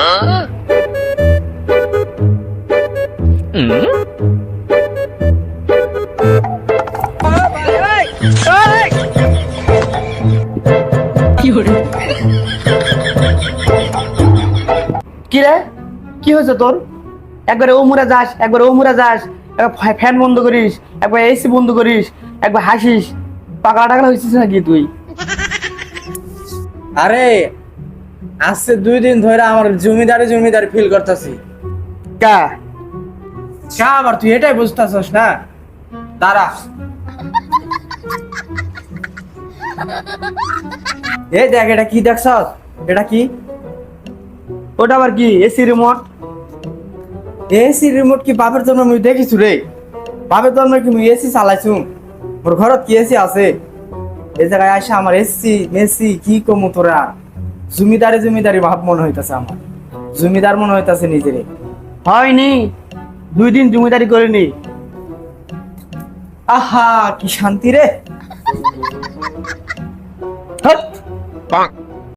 কি রে, কি হয়েছে তোর? একবারে ও মুড়া যাস, একবার ও মুড়া যাস, একবার ফ্যান বন্ধ করিস, একবার এসি বন্ধ করিস, একবার হাসিস। পাগলা টাগলা হয়েছিস নাকি তুই? আরে আজকে 2 দিন ধরে আমার জমিদারি জমিদারি ফিল করতেছি। কা আবার তুই এটাই বুঝতেছস না? দাঁড়া, এই দেখ, এটা কি দেখছস? এটা কি? ওটা আবার কি? AC remote? এসি রিমোট কি বাপের জন্য মুই দেখিছু রে? বাপের জন্য কি মুই এসি চালাইছু? মোর ঘরত কি এসি আছে? এই জায়গায় আসে আমার এসি মেসি কি কমু তোরা? জমিদারি জমিদারি ভাব মনে হইতাছে, আমার জমিদার মনে হইতাছে নিজেরে। হয়নি, 2 দিন জমিদারি করিনি। আহা কি শান্তি রে। হট।